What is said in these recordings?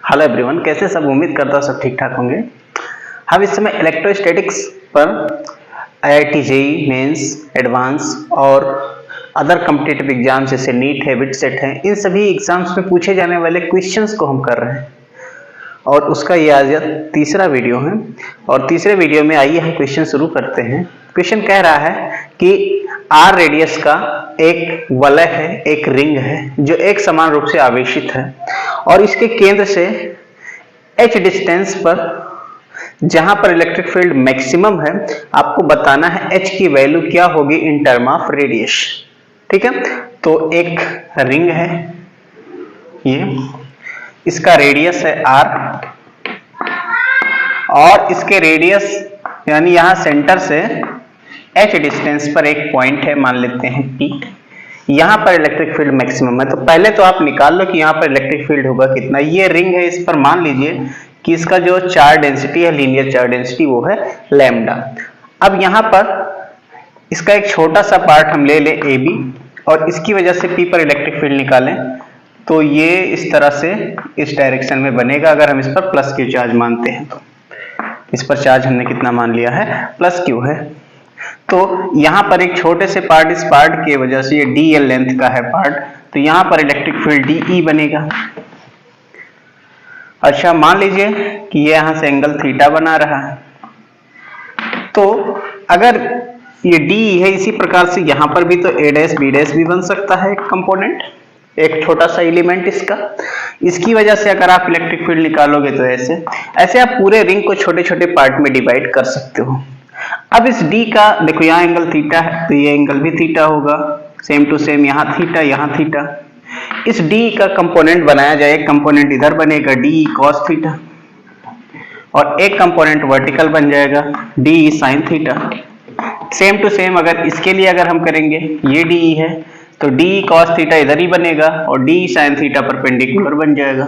Hello everyone, कैसे सब। उम्मीद करता हूँ सब ठीक ठाक होंगे। हम इस समय इलेक्ट्रोस्टैटिक्स पर आईआईटी जेईई मेंस एडवांस और अदर कॉम्पिटिटिव एग्जाम जैसे नीट है, बिटसेट है, इन सभी एग्जाम्स में पूछे जाने वाले क्वेश्चंस को हम कर रहे हैं और उसका ये आज तीसरा वीडियो है। और तीसरे वीडियो में आइए हम क्वेश्चन शुरू करते हैं। क्वेश्चन कह रहा है कि आर रेडियस का एक वलय है, एक रिंग है जो एक समान रूप से आवेशित है और इसके केंद्र से h डिस्टेंस पर जहां पर इलेक्ट्रिक फील्ड मैक्सिमम है, आपको बताना है h की वैल्यू क्या होगी इन टर्म ऑफ रेडियस। ठीक है, तो एक रिंग है, ये इसका रेडियस है r और इसके रेडियस यानी यहां सेंटर से h डिस्टेंस पर एक पॉइंट है, मान लेते हैं P। यहां पर इलेक्ट्रिक फील्ड मैक्सिमम है, तो पहले तो आप निकाल लो कि यहां पर इलेक्ट्रिक फील्ड होगा कितना। ये रिंग है, इस पर मान लीजिए कि इसका जो चार्ज डेंसिटी है, लीनियर चार्ज डेंसिटी, वो है लैम्डा। अब यहां पर इसका एक छोटा सा पार्ट हम ले लें AB और इसकी वजह से P पर इलेक्ट्रिक फील्ड निकालें तो ये इस तरह से इस डायरेक्शन में बनेगा। अगर हम इस पर प्लस क्यू चार्ज मानते हैं तो इस पर चार्ज हमने कितना मान लिया है, प्लस क्यू है। तो यहां पर एक छोटे से पार्ट, इस पार्ट की वजह से ये dl लेंथ का है पार्ट, तो यहां पर इलेक्ट्रिक फील्ड dE बनेगा। अच्छा, मान लीजिए कि ये यहां से एंगल थीटा बना रहा है, तो अगर ये DE है, इसी प्रकार से यहां पर भी तो a डैश b डैश भी बन सकता है, एक कंपोनेंट, एक छोटा सा एलिमेंट इसका। इसकी वजह से अगर आप इलेक्ट्रिक फील्ड निकालोगे तो ऐसे आप पूरे रिंग को छोटे छोटे पार्ट में डिवाइड कर सकते हो। अब इस D का देखो, यहाँ एंगल थीटा है तो ये एंगल भी थीटा होगा, सेम टू सेम यहाँ थीटा, यहाँ थीटा। इस D का कंपोनेंट बनाया जाए, एक कंपोनेंट इधर बनेगा DE cos थीटा और एक कंपोनेंट वर्टिकल बन जाएगा DE sin थीटा। सेम टू सेम अगर इसके लिए अगर हम करेंगे, ये DE है तो DE cos थीटा इधर ही बनेगा और DE sin थीटा परपेंडिकुलर बन जाएगा।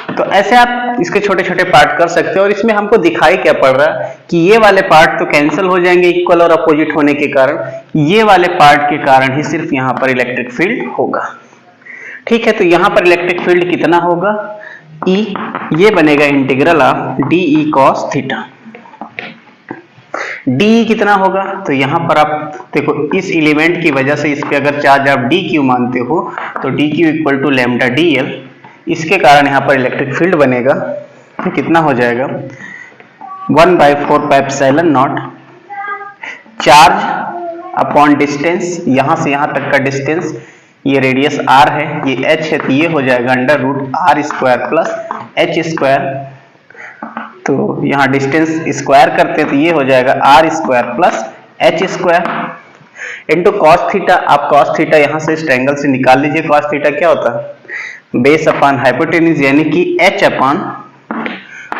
तो ऐसे आप इसके छोटे छोटे पार्ट कर सकते हो और इसमें हमको दिखाई क्या पड़ रहा है कि ये वाले पार्ट तो कैंसिल हो जाएंगे इक्वल और अपोजिट होने के कारण, ये वाले पार्ट के कारण ही सिर्फ यहाँ पर इलेक्ट्रिक फील्ड होगा। ठीक है, तो यहाँ पर इलेक्ट्रिक फील्ड कितना होगा, E, ये बनेगा integral of DE cos theta. DE कितना होगा, तो यहाँ पर आप देखो, इस एलिमेंट की वजह से इस पे अगर चार्ज आप DQ मानते हो तो DQ equal to lambda DL, इसके कारण यहाँ पर इलेक्ट्रिक फील्ड बनेगा। तो कितना हो जाएगा, 1/4πε0 चार्ज अपॉन डिस्टेंस, यहाँ से यहाँ तक का डिस्टेंस, ये रेडियस r है, ये h है, तो ये हो जाएगा under root r² plus h²। तो यहाँ डिस्टेंस स्क्वायर करते हैं तो ये हो जाएगा r² plus h² into cos theta. आप cos थीटा यहाँ से इस ट्रायंगल से निकाल लीजिए। cos थीटा क्या होता है, बेस अपॉन हाइपोटेन्यूज यानी कि h upon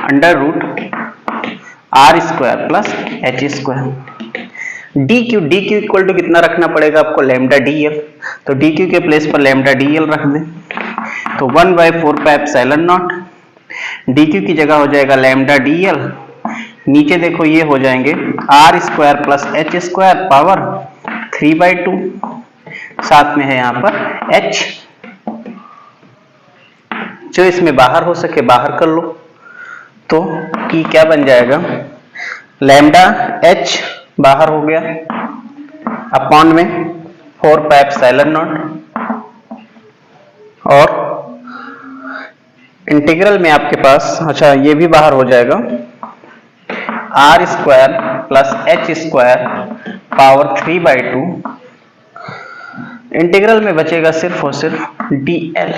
under root r² plus h²। dq equal to कितना रखना पड़ेगा आपको, लैम्डा dl, तो dq के प्लेस पर लैम्डा dl रख दें तो 1/4πε0 dq की जगह हो जाएगा लैम्डा dl। नीचे देखो ये हो जाएंगे r² प्लस h² पावर 3/2, साथ में है यहाँ पर h, जो इसमें बाहर हो सके बाहर कर लो। तो कि क्या बन जाएगा, लैम्डा h बाहर हो गया अपॉन में 4πε0 और इंटीग्रल में आपके पास, अच्छा ये भी बाहर हो जाएगा, r² plus h² power 3/2। Integral में बचेगा सिर्फ और सिर्फ dl,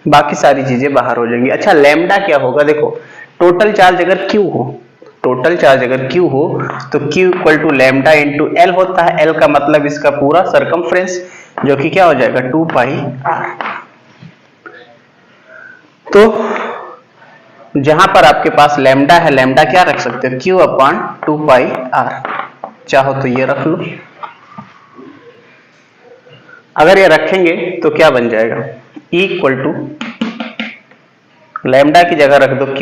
बाकी सारी चीजें बाहर हो जाएंगी। अच्छा, लैम्डा क्या होगा, देखो टोटल चार्ज अगर Q हो, टोटल चार्ज अगर Q हो तो Q equal to lambda into L होता है। L का मतलब इसका पूरा सरकमफ्रेंस, जो कि क्या हो जाएगा 2πr। तो जहां पर आपके पास लैम्डा है, लैम्डा क्या रख सकते हो, Q अपॉन 2πr, चाहो तो ये रख लो। अगर ये रखेंगे तो क्या बन जाएगा, E इक्वल टू लैम्डा की जगह रख दो Q,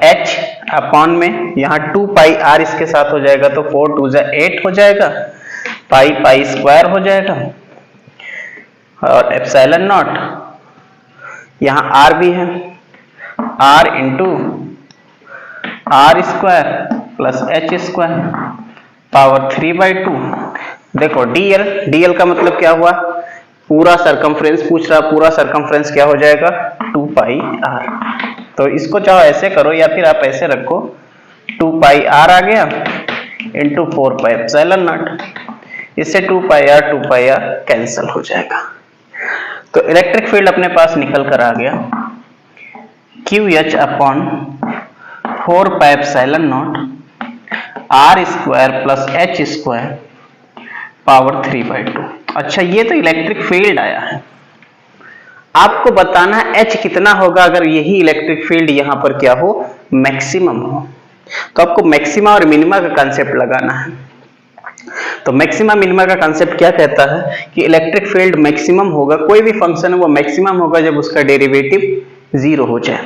H अपॉन में यहाँ 2πr इसके साथ हो जाएगा तो 4 2 8 हो जाएगा, पाई² हो जाएगा और ε0 यहाँ आर भी है, R into R square plus H square power 3/2। देखो डीएल का मतलब क्या हुआ, पूरा सरकमफ्रेंस पूछ रहा, पूरा सरकमफ्रेंस क्या हो जाएगा 2 पाई आर। तो इसको चाहो ऐसे करो या फिर आप ऐसे रखो, 2 पाई आर आ गया इंटू 4 पाई एप्सिलॉन नॉट। इससे 2 पाई आर कैंसिल हो जाएगा। तो इलेक्ट्रिक फील्ड अपने पास निकल कर आ गया QH upon 4 pi epsilon not R square plus H square power 3/2। अच्छा, ये तो इलेक्ट्रिक फील्ड आया है। आपको बताना है H कितना होगा अगर यही इलेक्ट्रिक फील्ड यहां पर क्या हो, मैक्सिमम हो। तो आपको मैक्सिमा और मिनिमा का कंसेप्ट लगाना है। तो मैक्सिमा मिनिमा का कंसेप्ट क्या कहता है कि इलेक्ट्रिक फील्ड मैक्सिमम होगा, कोई भी फंक्शन है वो मैक्सिमम होगा जब उसका डेरिवेटिव 0 हो जाए।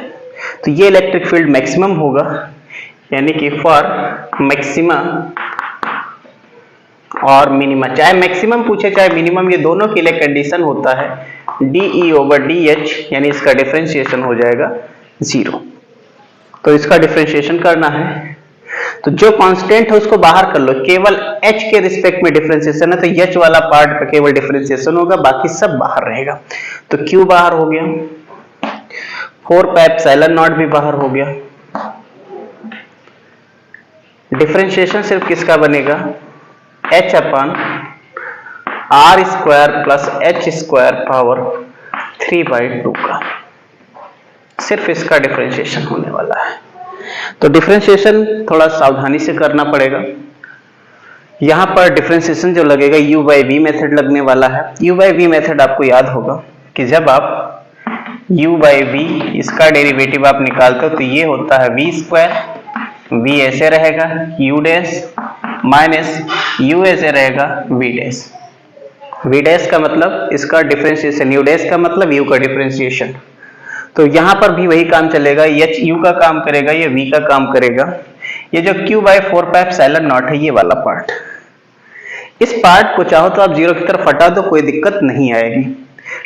तो ये इलेक्ट्रिक फील्ड मैक्सिमम होगा, यानी कि फॉर मैक्सिमा और मिनिमा, चाहे मैक्सिमम पूछे चाहे मिनिमम, ये दोनों के लिए कंडीशन होता है DE/DH, यानी इसका डिफरेंशिएशन हो जाएगा 0। तो इसका डिफरेंशिएशन करना है, तो जो कांस्टेंट है उसको बाहर कर लो, केवल h के रिस्पेक्ट में डिफरेंशिएशन है, तो h वाला पार्ट का केवल डिफरेंशिएशन होगा, बाकी सब बाहर रहेगा। तो q बाहर हो गया, 4 पाई एप्सिलॉन नॉट भी बाहर हो गया। डिफरेंशिएशन सिर्फ किसका बनेगा, h upon R square plus H square power 3/2 का, सिर्फ इसका डिफरेंशिएशन होने वाला है। तो डिफरेंशिएशन थोड़ा सावधानी से करना पड़ेगा। यहां पर डिफरेंशिएशन जो लगेगा u/v मेथड लगने वाला है। u/v मेथड आपको याद होगा कि जब आप u/v इसका डेरिवेटिव आप निकालते हो तो ये होता है v स्क्वायर, v ऐसे रहेगा u डैश माइनस u ऐसे रहेगा v डैश। v डैश का मतलब इसका डिफरेंशिएशन, u डैश का मतलब u का डिफरेंशिएशन। तो यहां पर भी वही काम चलेगा, h u का काम करेगा, ये v का काम करेगा। ये जो q/4 पाई एप्सिलॉन नॉट है, ये वाला पार्ट, इस पार्ट को चाहो तो आप 0 की तरफ हटा दो, कोई दिक्कत नहीं आएगी,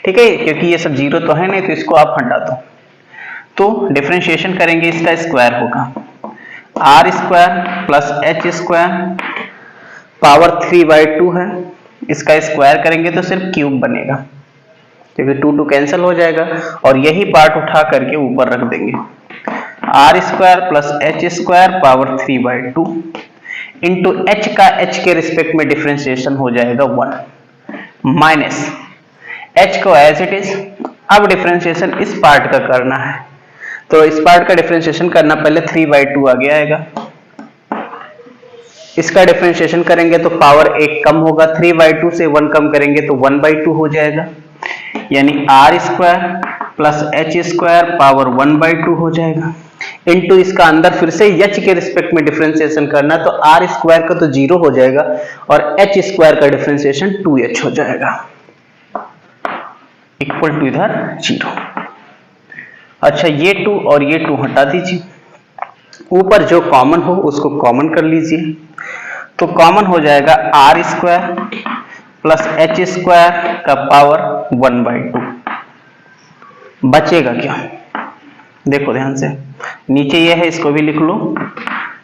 ठीक है, क्योंकि ये सब 0 तो है नहीं, तो इसको आप हटा दो। तो डिफरेंशिएशन करेंगे, इसका स्क्वायर होगा R square plus H square power 3/2 है, इसका स्क्वायर करेंगे तो सिर्फ क्यूब बनेगा, क्योंकि 2 कैंसिल हो जाएगा, और यही पार्ट उठा करके ऊपर रख देंगे। R square plus H square power 3/2 इंटू एच का एच के रिस्पेक्ट में डिफरेंशिएशन हो जाएगा 1 माइनस एच को एज इट इज। अब डिफरेंशिएशन इस पार्ट का करना है, तो इस पार्ट का डिफरेंशिएशन करना, पहले 3/2 आगे आएगा, इसका डिफरेंशिएशन करेंगे तो पावर 1 कम होगा, 3/2 से 1 कम करेंगे तो 1/2 हो जाएगा, यानी R square plus H square power 1/2 हो जाएगा। इंटू इसका अंदर फिर से h के रिस्पेक्ट में डिफरेंशिएशन करना, तो आर स्क्वायर का तो 0 हो जाएगा और h स्क्वायर का डिफरेंशिएशन 2h हो जाएगा, इक्वल टू इधर 0। अच्छा, ये 2 और ये 2 हटा दीजिए, ऊपर जो कॉमन हो उसको कॉमन कर लीजिए, तो कॉमन हो जाएगा R square plus H square का पावर 1/2। बचेगा क्या, देखो ध्यान से, नीचे ये है, इसको भी लिख लो,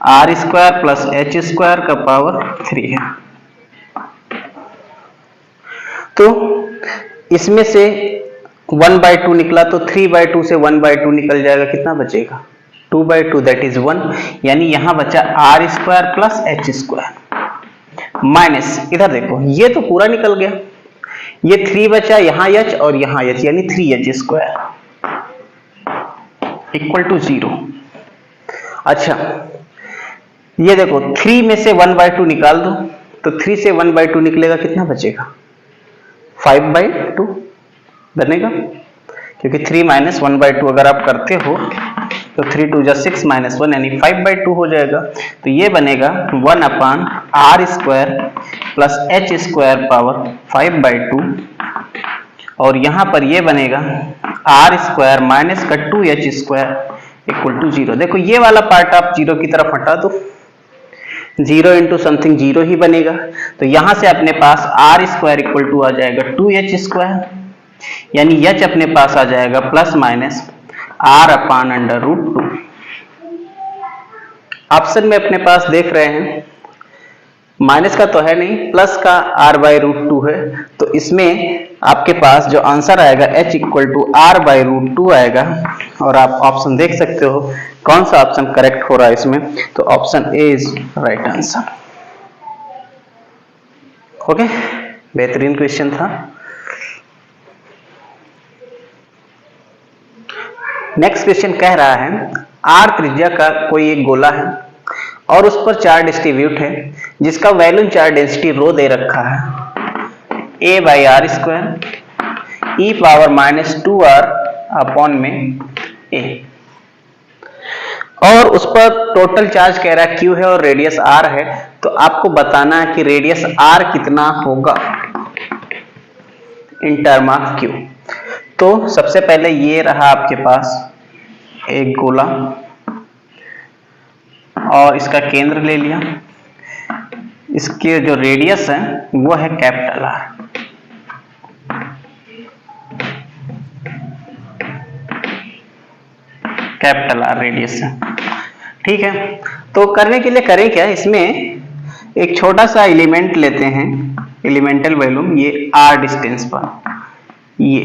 R square plus H square का पावर 3 है। तो इसमें से 1/2 निकला, तो 3/2 से 1/2 निकल जाएगा, कितना बचेगा 2/2, दैट इज 1, यानी यहां बचा R square plus H square minus, इधर देखो ये तो पूरा निकल गया, ये 3 बचा, यहां h और यहां h, यानी 3h स्क्वायर इक्वल टू 0। अच्छा, ये देखो 3 में से 1/2 निकाल दो, तो 3 से 1/2 निकलेगा, कितना बचेगा 5/2 बनेगा, क्योंकि 3 माइनस 1/2 अगर आप करते हो तो 3 2 6 माइनस 1 यानी 5/2 हो जाएगा। तो ये बनेगा 1 upon R square plus H square power 5/2, और यहां पर ये बनेगा आर स्क्वायर माइनस का 2h स्क्वायर इक्वल टू 0। देखो ये वाला पार्ट आप 0 की तरफ हटा दो, 0 इंटू समथिंग 0 ही बनेगा, तो यहां से अपने पास आर स्क्वायर इक्वल टू आ जाएगा 2h स्क्वायर यानी h अपने पास आ जाएगा प्लस माइनस r/√2। ऑप्शन में अपने पास देख रहे हैं माइनस का तो है नहीं, प्लस का r/√2 है, तो इसमें आपके पास जो आंसर आएगा h = r/√2 आएगा। और आप ऑप्शन देख सकते हो कौन सा ऑप्शन करेक्ट हो रहा है इसमें, तो option A is right answer. Okay, बेहतरीन क्वेश्चन था। नेक्स्ट क्वेश्चन कह रहा है r त्रिज्या का कोई एक गोला है और उस पर चार्ज डिस्ट्रीब्यूट है जिसका वैल्यूम चार्ज डेंसिटी रो दे रखा है a/r² e⁻²r/a, और उस पर टोटल चार्ज कह रहा है q है और रेडियस r है। तो आपको बताना है कि रेडियस r कितना होगा इन टर्म ऑफ q। तो सबसे पहले ये रहा आपके पास एक गोला और इसका केंद्र ले लिया, इसके जो रेडियस है वो है capital R। Capital R radius है, ठीक है। तो करने के लिए करें क्या, इसमें एक छोटा सा एलिमेंट लेते हैं, एलिमेंटल वैल्यूम, ये r डिस्टेंस पर, ये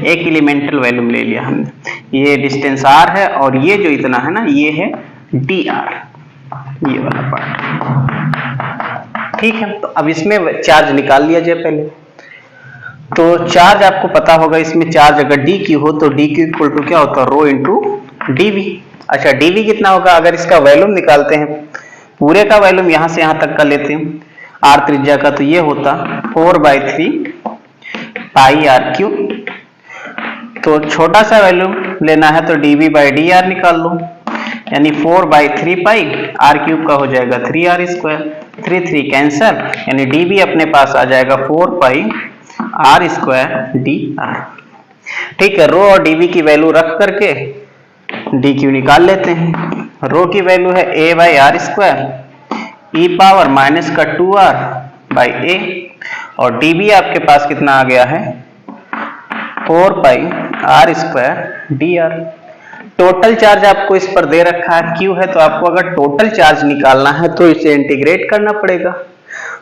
एक एलिमेंटल वैल्यूम ले लिया हमने, ये डिस्टेंस r है और ये जो इतना है ना ये है dr, ये वाला पार्ट, ठीक है। तो अब इसमें चार्ज निकाल लिया जाए पहले। तो चार्ज आपको पता होगा, इसमें चार्ज अगर dq हो तो dq = क्या होता है, रो इंटू dv। अच्छा, dv कितना होगा, अगर इसका वैल्यूम निकालते हैं, पूरे का वैल्यूम यहां से यहां तक का लेते हैं r त्रिज्या का, तो ये होता 4/3 πr3। तो छोटा सा वैल्यूम लेना है तो dv/dr निकाल लो, यानी 4/3 पाई r³ का हो जाएगा 3r², 3 कैंसल, यानी dv अपने पास आ जाएगा 4πr²dr। ठीक है, रो और dv की वैल्यू रख करके dq निकाल लेते हैं। रो की वैल्यू है a/r² e⁻²r/a और dv आपके पास कितना आ गया है 4πr²dr। टोटल चार्ज आपको इस पर दे रखा है q है, तो आपको अगर टोटल चार्ज निकालना है तो इसे इंटीग्रेट करना पड़ेगा।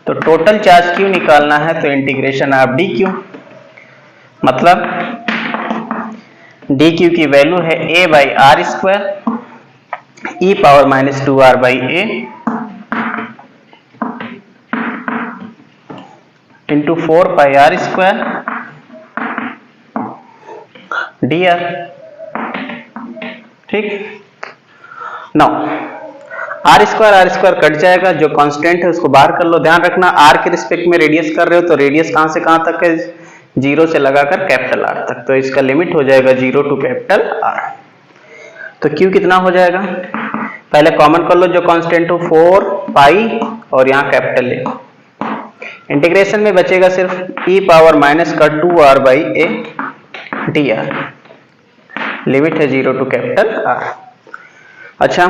तो टोटल चार्ज q निकालना है तो इंटीग्रेशन ऑफ dq, मतलब dq की वैल्यू है a/r² e⁻²r/a इंटू 4πr²dr। ठीक, नाउ r² कट जाएगा, जो कांस्टेंट है उसको बाहर कर लो। ध्यान रखना r के रिस्पेक्ट में रेडियस कर रहे हो तो रेडियस कहां से कहां तक है, 0 से लगाकर कैपिटल R तक, तो इसका लिमिट हो जाएगा 0 टू कैपिटल R। तो q कितना हो जाएगा, पहले कॉमन कर लो जो कांस्टेंट हो 4π और यहाँ कैपिटल ले, इंटीग्रेशन में बचेगा सिर्फ e⁻²r/a dr, लिमिट है 0 टू कैपिटल R। अच्छा,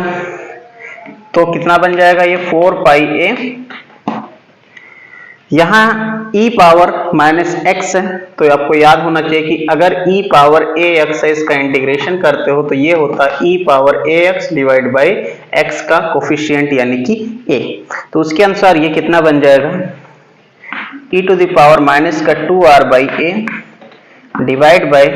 तो कितना बन जाएगा ये 4πa, यहाँ e⁻x है, तो आपको याद होना चाहिए कि अगर e⁻ax है इसका इंटीग्रेशन करते हो तो ये होता है e⁻ax डिवाइड बाई x का कोफिशिएंट यानी कि a। तो उसके अनुसार ये कितना बन जाएगा e⁻²r/a डिवाइड बाई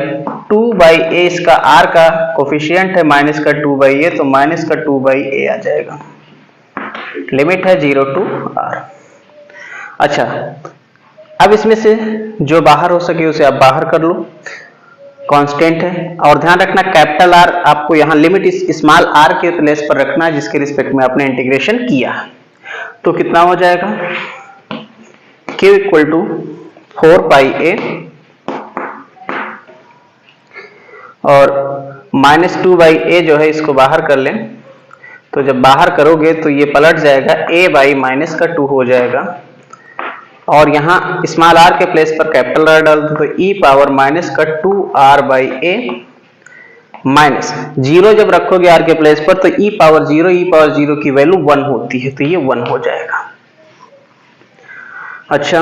2/a, इसका r का कोफिशिएंट है -2/a, तो -2/a आ जाएगा, लिमिट है 0 टू r। अच्छा, अब इसमें से जो बाहर हो सके उसे आप बाहर कर लो, कांस्टेंट है। और ध्यान रखना कैपिटल R आपको यहाँ लिमिट स्मॉल r के प्लेस पर रखना है जिसके रिस्पेक्ट में आपने इंटीग्रेशन किया। तो कितना हो जाएगा q = 4πa और -2/a जो है इसको बाहर कर लें, तो जब बाहर करोगे तो ये पलट जाएगा a/-2 हो जाएगा, और यहाँ स्मॉल r के प्लेस पर कैपिटल R डाल दो तो e⁻²r/a माइनस 0 जब रखोगे r के प्लेस पर तो e⁻0 की वैल्यू 1 होती है, तो ये 1 हो जाएगा। अच्छा,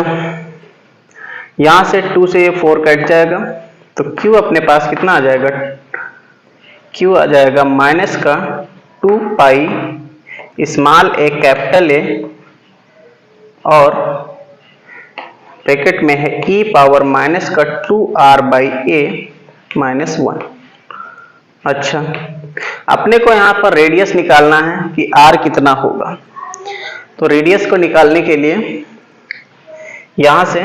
यहां से 2 से ये 4 कट जाएगा तो Q अपने पास कितना आ जाएगा, Q आ जाएगा माइनस का 2 पाई स्मॉल ए कैपिटल ए और ब्रैकेट में है e पावर माइनस का 2r बाई ए माइनस 1। अच्छा, अपने को यहाँ पर रेडियस निकालना है कि r कितना होगा। तो रेडियस को निकालने के लिए यहां से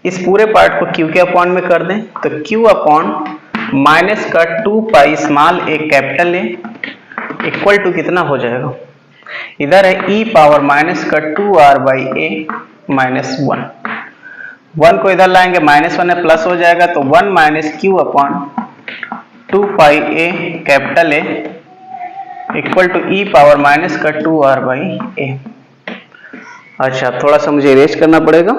इस पूरे पार्ट को q के अपॉन में कर दें तो q अपॉन माइनस का 2 pi small A capital A equal to कितना हो जाएगा, इधर है e पावर माइनस का 2r बाई ए माइनस 1 को इधर लाएंगे माइनस 1 है प्लस हो जाएगा तो 1 minus q upon 2 pi A capital A equal to e power minus का 2r बाई ए। अच्छा, थोड़ा सा मुझे इरेज करना पड़ेगा।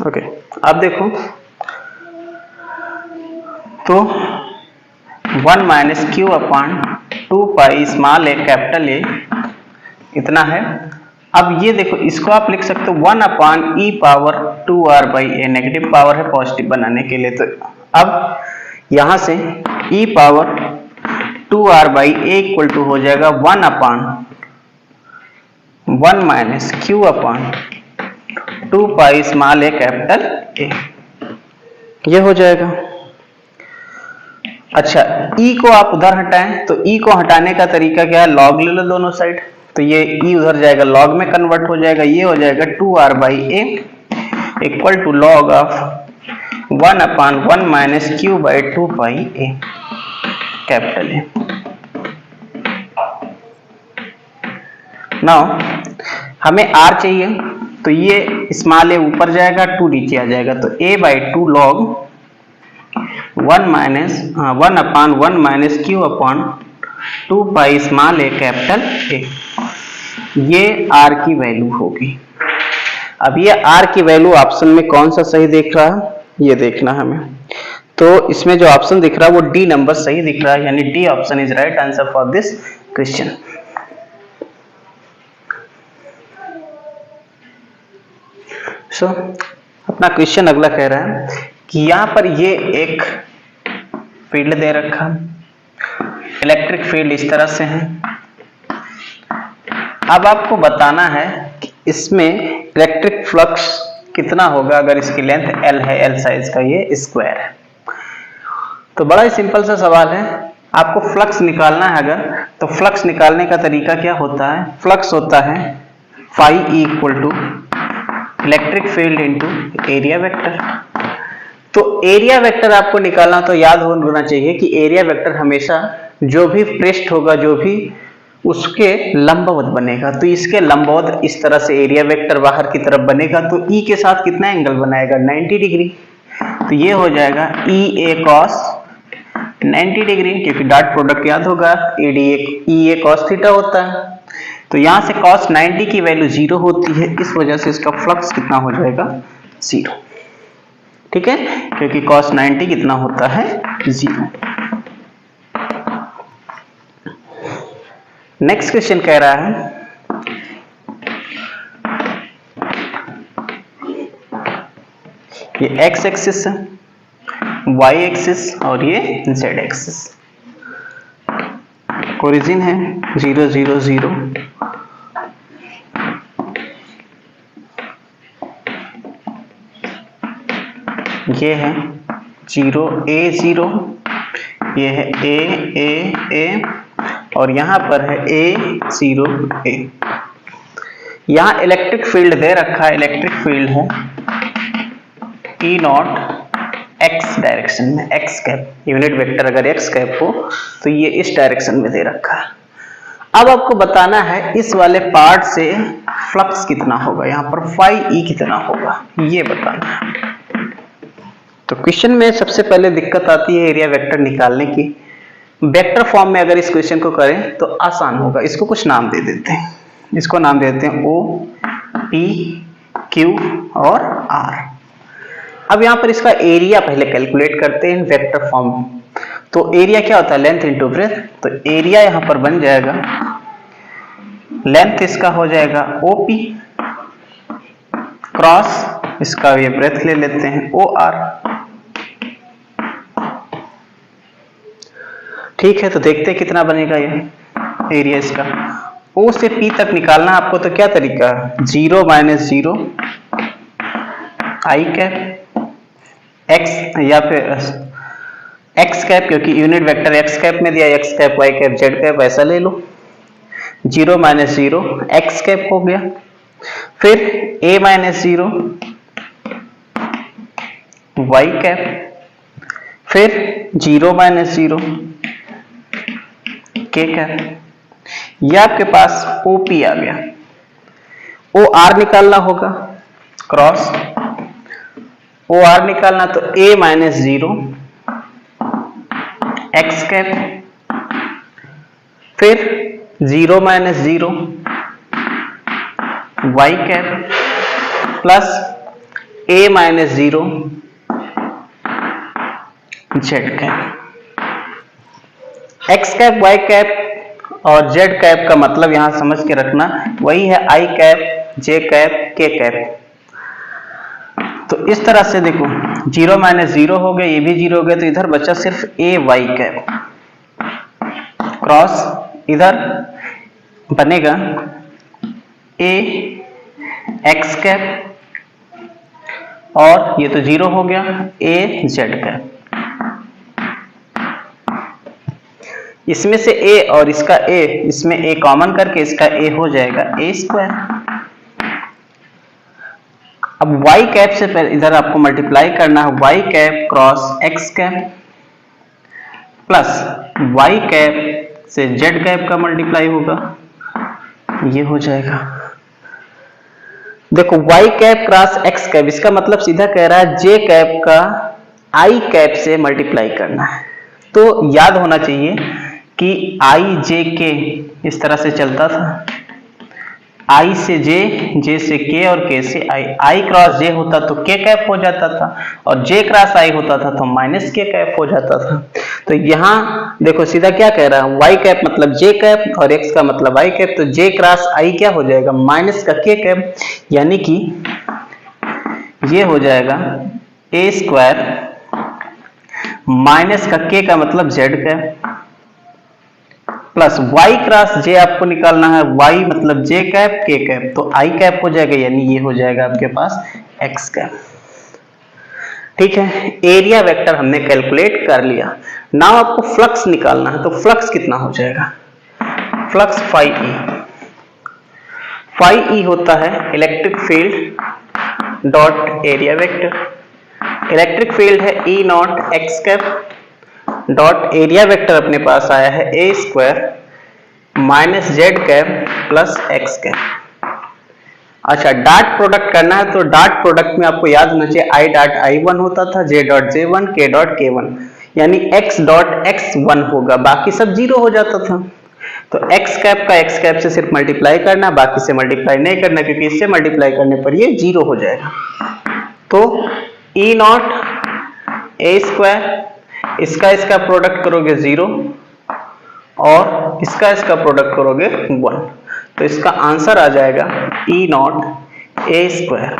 ओके, अब देखो तो 1 minus Q upon 2 pi small A capital ए इतना है। अब ये देखो, इसको आप लिख सकते हो 1 upon e power 2r by A, negative power है पॉजिटिव बनाने के लिए। तो अब यहां से e power 2r by A equal to हो जाएगा 1 upon 1 minus Q upon 2 pi small A capital A, ये हो जाएगा। अच्छा, ई को आप उधर हटाएं तो ई को हटाने का तरीका क्या है, लॉग ले लो दोनों साइड, तो ये ई उधर जाएगा लॉग में कन्वर्ट हो जाएगा, ये हो जाएगा 2r by A equal to log of 1 upon 1 minus Q by 2 pi A capital A. Now हमें r चाहिए तो ये स्मॉल ए ऊपर जाएगा 2 नीचे आ जाएगा, तो a by 2 log 1 upon 1 minus Q upon 2 pi small A capital A, ये r की वैल्यू होगी। अब ये r की वैल्यू ऑप्शन में कौन सा सही दिख रहा है ये देखना हमें। तो इसमें जो ऑप्शन दिख रहा है वो डी नंबर सही दिख रहा है, यानी D option is right answer for this question. So अपना क्वेश्चन अगला कह रहा है कि यहाँ पर ये एक फील्ड दे रखा, इलेक्ट्रिक फील्ड इस तरह से है। अब आपको बताना है कि इसमें इलेक्ट्रिक फ्लक्स कितना होगा अगर इसकी लेंथ L है, L साइज का ये स्क्वायर है। तो बड़ा ही सिंपल सा सवाल है, आपको फ्लक्स निकालना है अगर, तो फ्लक्स निकालने का तरीका क्या होता है, फ्लक्स होता है phi E equal to electric field into area vector. तो एरिया वेक्टर आपको निकालना तो याद होना चाहिए कि एरिया वेक्टर हमेशा जो भी पृष्ठ होगा, जो भी उसके लंबवत बनेगा, तो इसके लंबवत इस तरह से एरिया वेक्टर बाहर की तरफ बनेगा, तो ई के साथ कितना एंगल बनाएगा 90 डिग्री। तो ये हो जाएगा ई ए कॉस 90 डिग्री, क्योंकि डॉट प्रोडक्ट याद होगा ई ए कॉस थीटा होता है। तो यहां से कॉस 90 की वैल्यू 0 होती है, इस वजह से इसका फ्लक्स कितना हो जाएगा 0। ठीक है, क्योंकि cos 90 कितना होता है 0। नेक्स्ट क्वेश्चन कह रहा है ये x एक्सिस है, y एक्सिस और ये z एक्सिस, ओरिजिन है 0 0 0, ये है 0 a 0, ये है a और यहाँ पर है a 0 a। यहाँ इलेक्ट्रिक फील्ड दे रखा है, इलेक्ट्रिक फील्ड है E नॉट x डायरेक्शन में, x कैप, यूनिट वेक्टर अगर x कैप हो तो ये इस डायरेक्शन में दे रखा है। अब आपको बताना है इस वाले पार्ट से फ्लक्स कितना होगा, यहाँ पर फाई E कितना होगा ये बताना है। तो क्वेश्चन में सबसे पहले दिक्कत आती है एरिया वेक्टर निकालने की। वेक्टर फॉर्म में अगर इस क्वेश्चन को करें तो आसान होगा, इसको कुछ नाम दे देते हैं, इसको नाम देते हैं O, P, Q और R। अब यहाँ पर इसका एरिया पहले कैलकुलेट करते हैं वेक्टर फॉर्म। तो एरिया क्या होता है, लेंथ इंटू ब्रेथ। तो एरिया यहाँ पर बन जाएगा, लेंथ इसका हो जाएगा OP क्रॉस इसका ये ब्रेथ ले लेते हैं OR। ठीक है, तो देखते हैं कितना बनेगा ये एरिया इसका। O से P तक निकालना आपको, तो क्या तरीका है, 0 माइनस 0 I कैप x या फिर x कैप, क्योंकि यूनिट वेक्टर x कैप में दिया, x cap y cap z cap ऐसा ले लो। 0 माइनस 0 x कैप हो गया, फिर a माइनस 0 y कैप, फिर 0 माइनस 0 k कैप। ये आपके पास OP आ गया। OR निकालना होगा, क्रॉस OR निकालना, तो a माइनस 0 x कैप, फिर 0 minus 0 y cap, plus a minus 0 z cap. x cap, y cap और z कैप का मतलब यहां समझ के रखना वही है I cap, j cap, k cap. तो इस तरह से देखो 0 माइनस 0 हो गया, ये भी 0 हो गया, तो इधर बचा सिर्फ a y कैप क्रॉस इधर बनेगा a x कैप, और ये तो 0 हो गया a z कैप। इसमें से a और इसका a, इसमें a कॉमन करके इसका a हो जाएगा a स्क्वायर। अब y कैप से पहले इधर आपको मल्टीप्लाई करना है, y cap cross x cap, plus y cap से z कैप का मल्टीप्लाई होगा, ये हो जाएगा। देखो y cap cross x cap, इसका मतलब सीधा कह रहा है j कैप का I कैप से मल्टीप्लाई करना है। तो याद होना चाहिए कि I J K इस तरह से चलता था, I से J, J से K और K से I क्रॉस J होता तो K कैप हो जाता था, और J क्रॉस I होता था तो माइनस K कैप हो जाता था। तो यहाँ देखो सीधा क्या कह रहा है, Y कैप मतलब J कैप और X का मतलब I कैप, तो J क्रॉस I क्या हो जाएगा, माइनस का K कैप, यानी कि ये हो जाएगा A स्क्वायर माइनस का K का मतलब Z cap, plus y cross j आपको निकालना है, y मतलब j कैप k कैप, तो I कैप हो जाएगा, यानी ये हो जाएगा आपके पास x कैप। ठीक है, एरिया वेक्टर हमने कैलकुलेट कर लिया। नाउ आपको फ्लक्स निकालना है, तो फ्लक्स कितना हो जाएगा, फ्लक्स फाई ई होता है electric field dot area vector. Electric field है E not x cap dot area vector अपने पास आया है a square minus z cap plus x cap. अच्छा, डॉट प्रोडक्ट करना है, तो डॉट प्रोडक्ट में आपको याद होना चाहिए I डॉट I1 होता था, J dot J1, K dot K1, यानी x डॉट X1 होगा, बाकी सब 0 हो जाता था। तो x कैप का x कैप से सिर्फ मल्टीप्लाई करना, बाकी से मल्टीप्लाई नहीं करना, क्योंकि इससे मल्टीप्लाई करने पर ये 0 हो जाएगा। तो E नॉट a स्क्वायर, इसका प्रोडक्ट करोगे 0 और इसका प्रोडक्ट करोगे 1, तो इसका आंसर आ जाएगा E नॉट a स्क्वायर,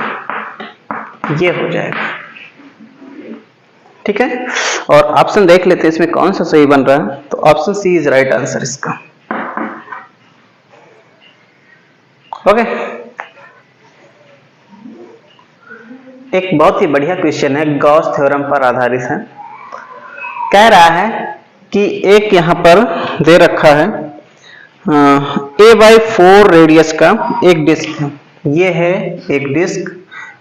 ये हो जाएगा। ठीक है, और ऑप्शन देख लेते हैं इसमें कौन सा सही बन रहा है। तो option C is right answer इसका। ओके, एक बहुत ही बढ़िया क्वेश्चन है, गॉस थ्योरम पर आधारित है। कह रहा है कि एक यहां पर दे रखा है a/4 रेडियस का एक डिस्क है, ये है एक डिस्क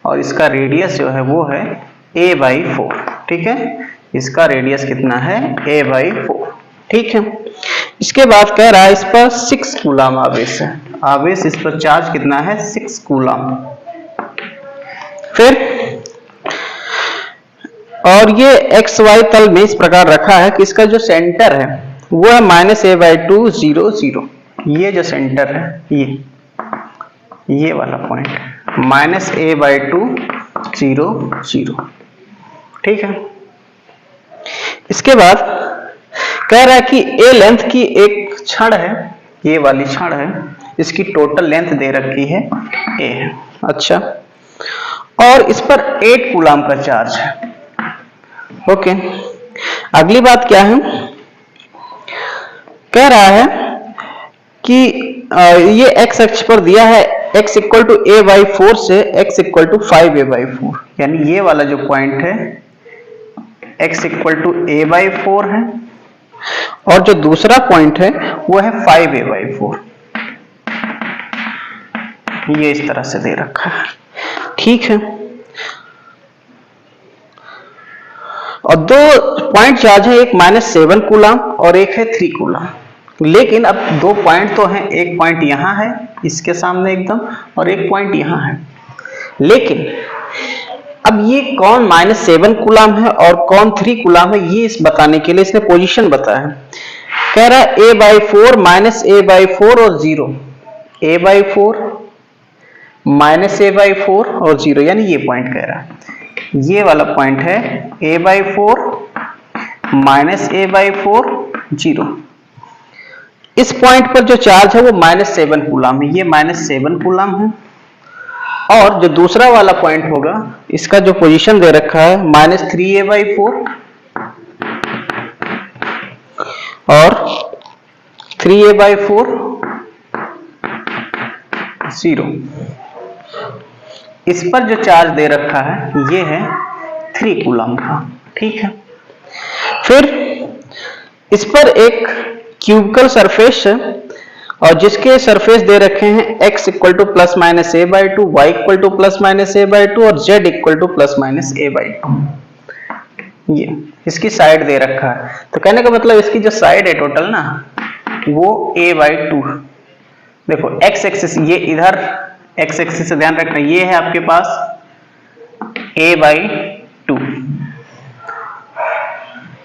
और इसका रेडियस जो है वो है a/4। ठीक है, इसका रेडियस कितना है, a/4। ठीक है, इसके बाद कह रहा है इस पर 6 कूलम आवेश है, आवेश इस पर चार्ज कितना है, 6 कूलम। फिर और ये एक्स वाई तल में इस प्रकार रखा है कि इसका जो सेंटर है वो है -a/2 0 0। ये जो सेंटर है ये वाला पॉइंट -a/2 0 0, ठीक है। इसके बाद कह रहा है कि ए लेंथ की एक छड़ है, ये वाली छड़ है, इसकी टोटल लेंथ दे रखी है ए है। अच्छा, और इस पर 8 कूलाम का चार्ज है। ओके, अगली बात क्या है, कह रहा है कि ये x अक्ष पर दिया है x equal to a by 4 से x equal to 5a by 4, यानी ये वाला जो पॉइंट है x equal to a by 4 है, और जो दूसरा पॉइंट है वो है 5a बाई 4। ये इस तरह से दे रखा है, ठीक है। और दो पॉइंट चार्ज है, एक -7 कूलाम और एक है 3 कूलाम। लेकिन अब दो पॉइंट तो हैं, एक पॉइंट यहां है इसके सामने एकदम, और एक पॉइंट यहां है। लेकिन अब ये कौन -7 कूलाम है और कौन 3 कूलाम है, ये इस बताने के लिए इसने पोजीशन बताया है। कह रहा है a by 4 minus a by 4 और 0, a by 4 minus a by 4 और 0, यानी ये पॉइंट कह रहा है, ये वाला पॉइंट है a by 4 minus a by 4 0। इस पॉइंट पर जो चार्ज है वो -7 कूलाम है, ये -7 कूलाम है। और जो दूसरा वाला पॉइंट होगा, इसका जो पोजीशन दे रखा है -3a बाई 4 और 3a बाई 4 0। इस पर जो चार्ज दे रखा है ये है 3 कूलाम का, ठीक है। फिर इस पर एक क्यूबिकल सरफेस है, और जिसके सरफेस दे रखे हैं x equal two plus minus a by 2, y equal two plus minus a by 2 और z equal two plus minus a by 2। ये इसकी साइड दे रखा है, तो कहने का मतलब इसकी जो साइड है टोटल ना, वो a बाई 2। देखो x एक्सिस, ये इधर x एक्सिस से ध्यान रखना, ये है आपके पास a बाई 2,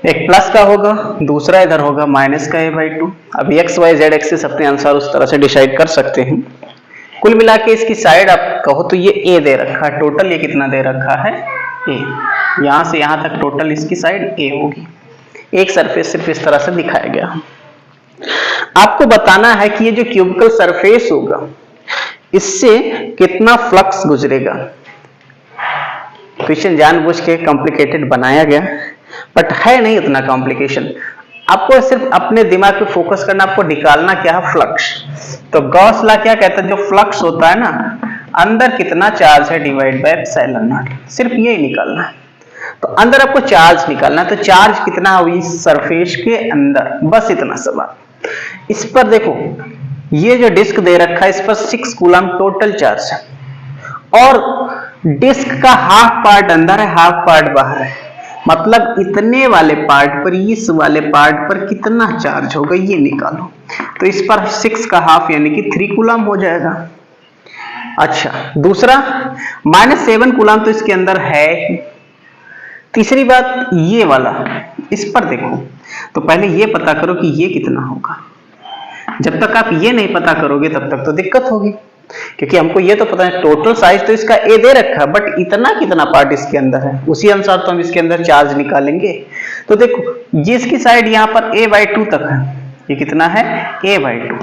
एक प्लस का होगा, दूसरा इधर होगा माइनस का a बाई 2। अब x y z एक्सिस अपने अनुसार उस तरह से डिसाइड कर सकते हैं। कुल मिला के इसकी साइड आप कहो तो ये a दे रखा है, टोटल ये कितना दे रखा है a, यहां से यहां तक टोटल इसकी साइड a होगी। एक सरफेस सिर्फ इस तरह से दिखाया गया। आपको बताना है कि ये जो क्यूबिकल सरफेस होगा इससे कितना फ्लक्स गुजरेगा। क्वेश्चन जानबूझ के कॉम्प्लिकेटेड बनाया गया, बट है नहीं उतना कॉम्प्लिकेशन। आपको सिर्फ अपने दिमाग पे फोकस करना, आपको निकालना क्या है, फ्लक्स। तो गॉस लॉ क्या कहता है, जो फ्लक्स होता है ना, अंदर कितना चार्ज है डिवाइड बाय एप्सिलॉन नॉट, सिर्फ यही निकालना है। तो अंदर आपको चार्ज निकालना है, तो चार्ज कितना हुई सरफेस के अंदर, बस इतना सवाल। इस पर देखो, ये जो डिस्क दे रखा है इस पर 6 कूलम टोटल चार्ज है, और डिस्क का हाफ पार्ट अंदर है, हाफ पार्ट बाहर है। मतलब इतने वाले पार्ट पर, इस वाले पार्ट पर कितना चार्ज होगा ये निकालो। तो इस पर 6 का हाफ यानी कि 3 कूलम हो जाएगा। अच्छा, दूसरा -7 कूलम तो इसके अंदर है ही। तीसरी बात ये वाला, इस पर देखो, तो पहले ये पता करो कि ये कितना होगा। जब तक आप ये नहीं पता करोगे तब तक तो दिक्कत होगी, क्योंकि हमको ये तो पता है टोटल साइज तो इसका a दे रखा है, बट इतना कितना पार्ट इसके अंदर है, उसी अनुसार तो हम इसके अंदर चार्ज निकालेंगे। तो देखो ये इसकी साइड यहाँ पर a बाई 2 तक है, ये कितना है a बाई 2।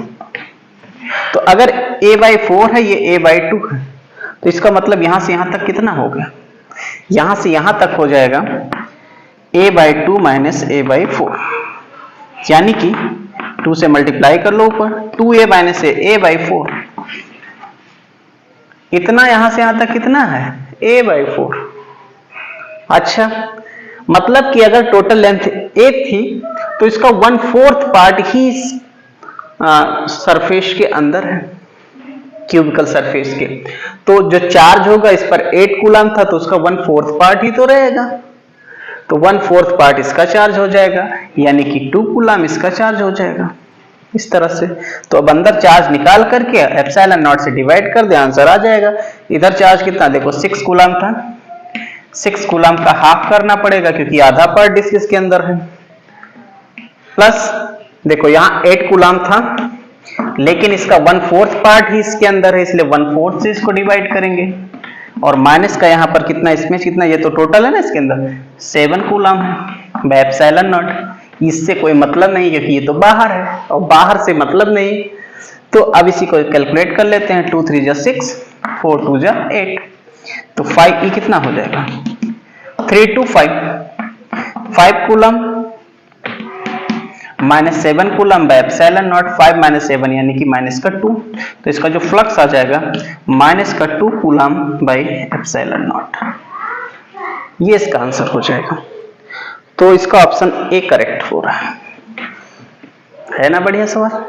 तो अगर a बाई 4 है, ये a बाई 2 है, तो इसका मतलब यहां से यहां तक कितना होगा, यहां से यहां तक हो जाएगा a by 2 minus a by 4, यानी कि 2 से मल्टीप्लाई कर लो ऊपर, 2a माइनस a बाई 4, इतना यहां से यहां तक कितना है a बाई 4। अच्छा, मतलब कि अगर टोटल लेंथ a थी तो इसका 1/4 पार्ट ही सरफेस के अंदर है, क्यूबिकल सरफेस के। तो जो चार्ज होगा इस पर 8 कूलम था, तो उसका 1/4 पार्ट ही तो रहेगा, तो 1/4 पार्ट इसका चार्ज हो जाएगा, यानी कि 2 कूलम इसका चार्ज हो जाएगा, इस तरह से। तो अब अंदर चार्ज निकाल करके एप्सिलॉन नॉट से डिवाइड कर दे, आंसर आ जाएगा। इधर चार्ज कितना, देखो 6 कूलम था, 6 कूलम का हाफ करना पड़ेगा क्योंकि आधा पार्ट डिस्क इसके अंदर है, प्लस देखो यहाँ 8 कूलम था, लेकिन इसका 1/4 पार्ट ही इसके अंदर है, इसलिए 1/4 से इसको डिवाइड करेंगे, और माइनस का यहाँ पर कितना, इसमें कितना, ये तो टोटल है ना, इसके अंदर 7 कूलम है बाय एप्सिलॉन नॉट। इससे कोई मतलब नहीं क्योंकि ये तो बाहर है और बाहर से मतलब नहीं। तो अब इसी को कैलकुलेट कर लेते हैं। 2 3 जा 6, 4 2 जा 8, तो 5 कितना हो जाएगा, 3 2 5 coulomb minus 7 coulomb by epsilon not, 5 minus 7 यानी कि माइनस का 2, तो इसका जो फ्लक्स आ जाएगा माइनस का 2 कूलम बाय एप्सिलॉन नॉट। ये इसका आंसर हो जाएगा। तो इसका ऑप्शन ए करेक्ट हो रहा है ना। बढ़िया सवाल।